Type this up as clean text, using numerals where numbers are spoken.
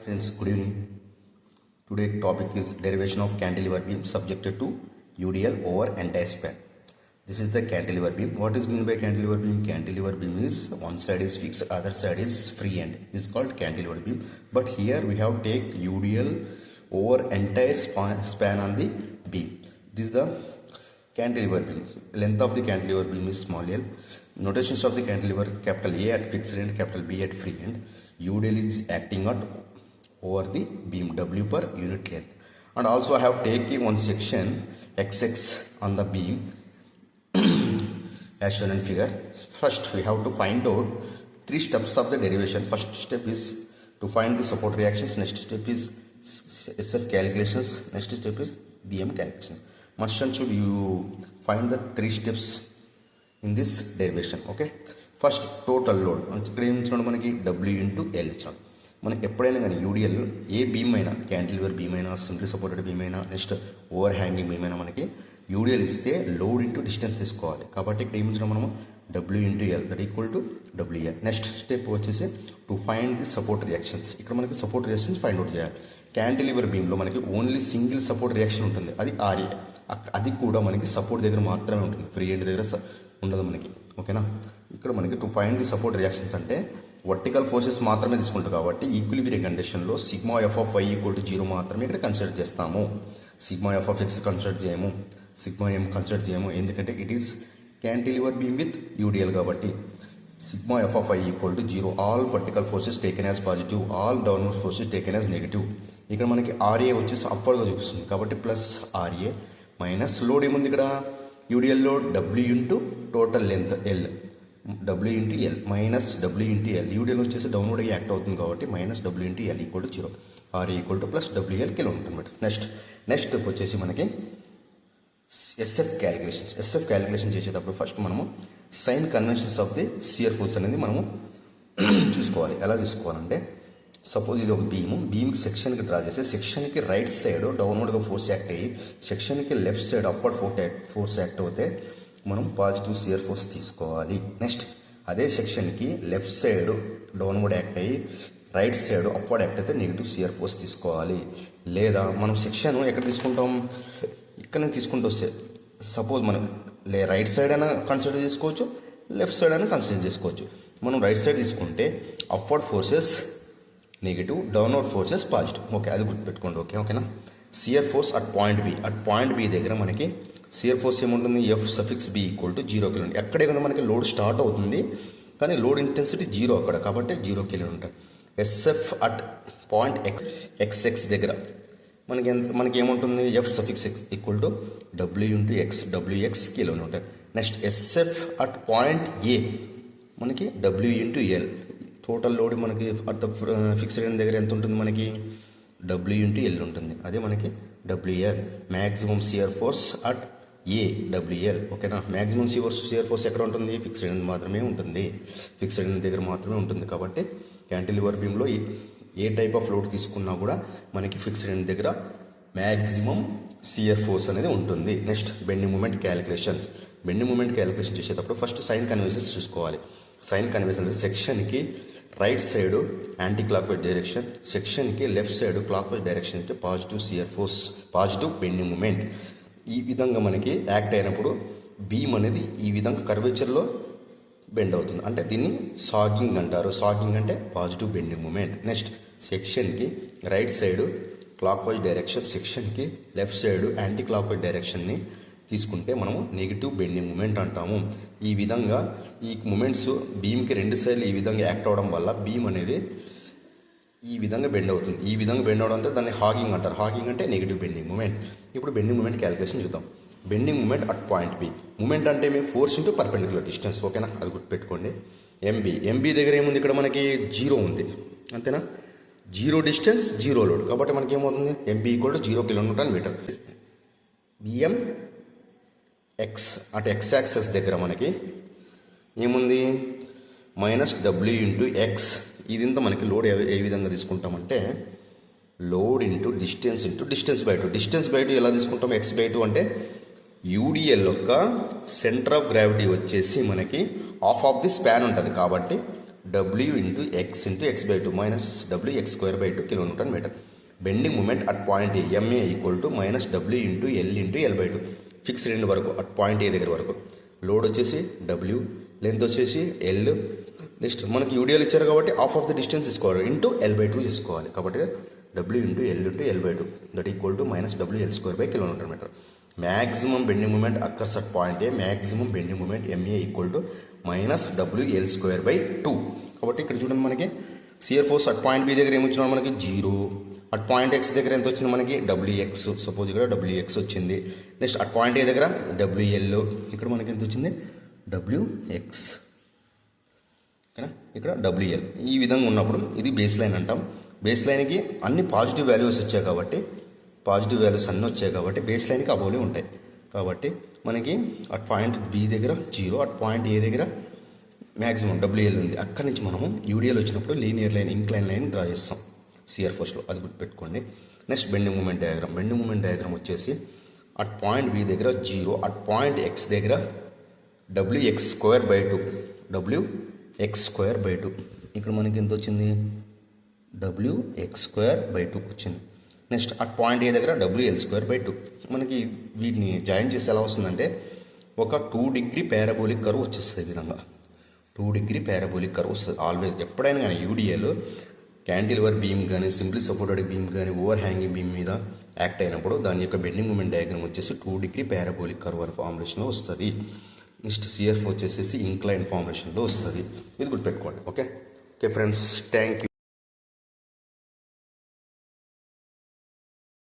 Friends, good evening. Today topic is derivation of cantilever beam subjected to UDL over entire span. This is the cantilever beam. What is meant by cantilever beam? Cantilever beam is one side is fixed, other side is free end. Is called cantilever beam. But here we have take UDL over entire span on the beam. This is the cantilever beam. Length of the cantilever beam is small l. Notations of the cantilever: capital A at fixed end, capital B at free end. UDL is acting at over the beam W per unit length. And also I have taken one section XX on the beam as shown in figure. First we have to find out three steps of the derivation. First step is to find the support reactions. Next step is SF calculations. Next step is BM calculation. Must and should you find the three steps in this derivation. Okay. First total load ఇక్కడ ఏం ఇచ్చాడు మనకి W into L ఇచ్చాడు. మనకి ఎప్పుడైనా కానీ UDL a beam అయినా, cantilever beam అయినా, సింప్లీ సపోర్టెడ్ బీమ్ అయినా, నెక్స్ట్ ఓవర్ హ్యాంగింగ్ బీమ్ అయినా మనకి యూడిఎల్ ఇస్తే లోడ్ ఇంటూ డిస్టెన్స్ తీసుకోవాలి. కాబట్టి ఇక్కడ ఏమి ఇచ్చినాం మనము W into L that equal to WL. Next step వచ్చేసి to find the support reactions. ఇక్కడ మనకి సపోర్ట్ రియాక్షన్స్ ఫైండ్ అవుట్ చేయాలి. క్యాంటిలివర్ బీమ్లో మనకి ఓన్లీ సింగిల్ సపోర్ట్ రియాక్షన్ ఉంటుంది, అది RA. అది కూడా మనకి సపోర్ట్ దగ్గర మాత్రమే ఉంటుంది, ఫ్రీ ఎండ్ దగ్గర ఉండదు మనకి. ఓకేనా. ఇక్కడ మనకి to find the support reactions అంటే వర్టికల్ ఫోర్సెస్ మాత్రమే తీసుకుంటాం కాబట్టి ఈక్విలిబ్రియం కండిషన్లో సిగ్మా FY ఈక్వల్ టు 0 మాత్రమే ఇక్కడ కన్సిడర్ చేస్తాము. సిగ్మా FX కన్సిడర్ చేయము, సిగ్మా M కన్సిడర్ చేయము. ఎందుకంటే it is cantilever beam with UDL కాబట్టి sigma FY equal to 0. All vertical forces taken as positive, all downward forces taken as negative. ఇక్కడ మనకి RA వచ్చేసి అప్వర్డ్గా చూపిస్తుంది కాబట్టి ప్లస్ RA మైనస్ లోడ్ ఏముంది ఇక్కడ యూడిఎల్లో W into total length L, W into L minus W into L. UDL వచ్చేసి డౌన్వర్డ్గా యాక్ట్ అవుతుంది కాబట్టి minus W into L equal to 0. RA equal to plus WL kilo ఉంటుంది. నెక్స్ట్ వచ్చేసి మనకి SF క్యాలిక్యులేషన్ చేసేటప్పుడు ఫస్ట్ మనము sign conventions of the shear force అనేది మనము చూసుకోవాలి. ఎలా చూసుకోవాలంటే సపోజ్ ఇది ఒక బీమ్కి సెక్షన్కి డ్రా చేస్తే సెక్షన్కి రైట్ సైడ్ డౌన్వర్డ్గా ఫోర్స్ యాక్ట్ అయ్యి సెక్షన్కి left side upward force act అవుతే మనం పాజిటివ్ షియర్ ఫోర్స్ తీసుకోవాలి. నెక్స్ట్ అదే సెక్షన్కి లెఫ్ట్ సైడ్ డౌన్వర్డ్ యాక్ట్ అయ్యి రైట్ సైడ్ అప్వర్డ్ యాక్ట్ అయితే నెగిటివ్ షియర్ ఫోర్స్ తీసుకోవాలి. లేదా మనం సెక్షన్ ఎక్కడ తీసుకుంటాం, ఇక్కడనే తీసుకుంటూ వస్తే సపోజ్ మనం రైట్ సైడ్ అయినా కన్సిడర్ చేసుకోవచ్చు, లెఫ్ట్ సైడ్ అయినా కన్సిడర్ చేసుకోవచ్చు. మనం రైట్ సైడ్ తీసుకుంటే upward forces negative, downward forces positive. Okay, అది గుర్తుపెట్టుకోండి. ఓకేనా. Shear force at point B దగ్గర మనకి షియర్ ఫోర్స్ ఏముంటుంది, F(B) ఈక్వల్ టు 0 కిలో. ఎక్కడే కదా మనకి లోడ్ స్టార్ట్ అవుతుంది కానీ లోడ్ ఇంటెన్సిటీ 0 అక్కడ కాబట్టి 0 కిలో ఉంటుంది. SF అట్ పాయింట్ XX దగ్గర మనకి ఏముంటుంది, F(X) equal to W into WX kilo ఉంటుంది. Next SF at point A మనకి W into L. Total load మనకి అట్ ఫిక్స్డ్ ఎండ్ దగ్గర ఎంత ఉంటుంది, మనకి W ఇంటూ ఎల్ ఉంటుంది. అదే మనకి WL. Maximum shear force at A WL. ఓకేనా. మ్యాక్సిమం షియర్ ఫోర్స్ ఎక్కడ ఉంటుంది, ఫిక్స్డ్ ఎండ్ మాత్రమే ఉంటుంది, ఫిక్స్డ్ ఎండ్ దగ్గర మాత్రమే ఉంటుంది. కాబట్టి క్యాంటిలివర్ బీమ్లో ఏ టైప్ ఆఫ్ లోడ్ తీసుకున్నా కూడా మనకి ఫిక్స్డ్ ఎండ్ దగ్గర మ్యాక్సిమం షియర్ ఫోర్స్ అనేది ఉంటుంది. నెక్స్ట్ బెండింగ్ మూమెంట్ క్యాలిక్యులేషన్ చేసేటప్పుడు ఫస్ట్ సైన్ కన్వెన్షన్స్ చూసుకోవాలి. సైన్ కన్వెన్షన్ సెక్షన్కి right side anti clock wise direction, సెక్షన్కి left side clock wise direction అంటే positive shear force, positive bending moment. ఈ విధంగా మనకి యాక్ట్ అయినప్పుడు బీమ్ అనేది ఈ విధంగా కర్వేచర్లో బెండ్ అవుతుంది, అంటే దీన్ని సాగింగ్ అంటారు. సాగింగ్ అంటే పాజిటివ్ బెండింగ్ మూమెంట్. నెక్స్ట్ సెక్షన్కి right side clock wise direction, సెక్షన్కి left side anticlockwise డైరెక్షన్ని తీసుకుంటే మనము నెగిటివ్ బెండింగ్ మూమెంట్ అంటాము. ఈ విధంగా ఈ మూమెంట్స్ బీమ్కి రెండు సైడ్లు ఈ విధంగా యాక్ట్ అవ్వడం వల్ల బీమ్ అనేది ఈ విధంగా బెండ్ అవుతుంది. ఈ విధంగా బెండ్ అవడం అంటే దాన్ని హాగింగ్ అంటారు. హాగింగ్ అంటే నెగిటివ్ బెండింగ్ మూమెంట్. ఇప్పుడు బెండింగ్ మూమెంట్ క్యాలిక్యులేషన్ చూద్దాం. Bending moment at point B. Moment అంటే మేము ఫోర్స్ ఇంటూ పర్పెండిక్యులర్ డిస్టెన్స్. ఓకేనా, అది గుర్తుపెట్టుకోండి. ఎంబీ దగ్గర ఏముంది, ఇక్కడ మనకి 0 ఉంది, అంతేనా. 0 డిస్టెన్స్ 0 లోడ్ కాబట్టి మనకి ఏమవుతుంది, MB equal to 0 kilometre. BM X at X axis దగ్గర మనకి ఏముంది, మైనస్ W ఇంటూ X. ఇదింత మనకి లోడ్ ఏ విధంగా తీసుకుంటామంటే load into distance by 2. Distance by 2 ఎలా తీసుకుంటాం, X/2 అంటే UDL యొక్క సెంటర్ ఆఫ్ గ్రావిటీ వచ్చేసి మనకి హాఫ్ ఆఫ్ ది స్పాన్ ఉంటుంది కాబట్టి W into X by two minus W X square by two kilonewton metre. Bending moment at point A MA equal to minus W into L by two. Fixed end వరకు at point A దగ్గర వరకు. Load వచ్చేసి W, length వచ్చేసి L. Next మనకి UDL ఇచ్చారు కాబట్టి half of the distance తీసుకోవాలి, into L by two తీసుకోవాలి. కాబట్టి W into L by two that equal to minus W L square by kilometre metre. Maximum bending moment occurs at point A, maximum bending moment MA equal to minus W L square by two. కాబట్టి ఇక్కడ చూడండి మనకి shear force at point B దగ్గర ఏమొచ్చినా మనకి 0. At point X దగ్గర ఎంత వచ్చింది మనకి డబ్ల్యూఎక్స్. సపోజ్ ఇక్కడ డబ్ల్యూఎక్స్ వచ్చింది. నెక్స్ట్ అట్ పాయింట్ ఏ దగ్గర డబ్ల్యూఎల్, ఇక్కడ మనకి ఎంత వచ్చింది డబ్ల్యూఎక్స్, ఓకేనా. ఇక్కడ డబ్ల్యూఎల్. ఈ విధంగా ఉన్నప్పుడు ఇది బేస్ లైన్ అంటాం. బేస్ లైన్కి అన్ని పాజిటివ్ వాల్యూస్ వచ్చాయి కాబట్టి, పాజిటివ్ వాల్యూస్ అన్నీ వచ్చాయి కాబట్టి బేస్ లైన్కి అబోవ్లే ఉంటాయి. కాబట్టి మనకి అట్ పాయింట్ బి దగ్గర 0, అట్ పాయింట్ ఏ దగ్గర మ్యాక్సిమం డబ్ల్యూఎల్ ఉంది. అక్కడి నుంచి మనము యూడిఎల్ వచ్చినప్పుడు linear line, incline line draw చేస్తాం సిఆర్ ఫోర్స్లో, అది గుర్తుపెట్టుకోండి. Next bending moment diagram. Bending moment diagram వచ్చేసి అట్ పాయింట్ బి దగ్గర 0, అట్ పాయింట్ ఎక్స్ దగ్గర W X square by two, W X square by two. ఇక్కడ మనకి ఎంత వచ్చింది డబ్ల్యూఎక్స్ స్క్వేర్ బై టూ వచ్చింది. నెక్స్ట్ అట్ పాయింట్ ఏ దగ్గర డబ్ల్యూఎల్ స్క్వేర్ బై టూ. మనకి వీటిని జాయిన్ చేసి ఎలా వస్తుందంటే ఒక 2 డిగ్రీ పారాబోలిక్ కర్వ్ వచ్చేస్తుంది. ఈ విధంగా 2 డిగ్రీ పారాబోలిక్ కర్వ్ వస్తుంది ఆల్వేస్. ఎప్పుడైనా కానీ యూడిఎల్ క్యాంటిలివర్ బీమ్ కానీ, సింప్లీ సపోర్టెడ్ బీమ్ కానీ, ఓవర్ హ్యాంగింగ్ బీమ్ మీద యాక్ట్ అయినప్పుడు దాని యొక్క బెండింగ్ మూమెంట్ డయాగ్రామ్ వచ్చేసి 2 డిగ్రీ పారాబోలిక్ కర్వ్ ఫార్ములేషన్లో వస్తుంది. నెక్స్ట్ సిఎఫ్ వచ్చేసి ఇంక్లైన్ ఫార్ములేషన్లో వస్తుంది. ఇది గుర్తుపెట్టుకోండి. Okay friends, thank you.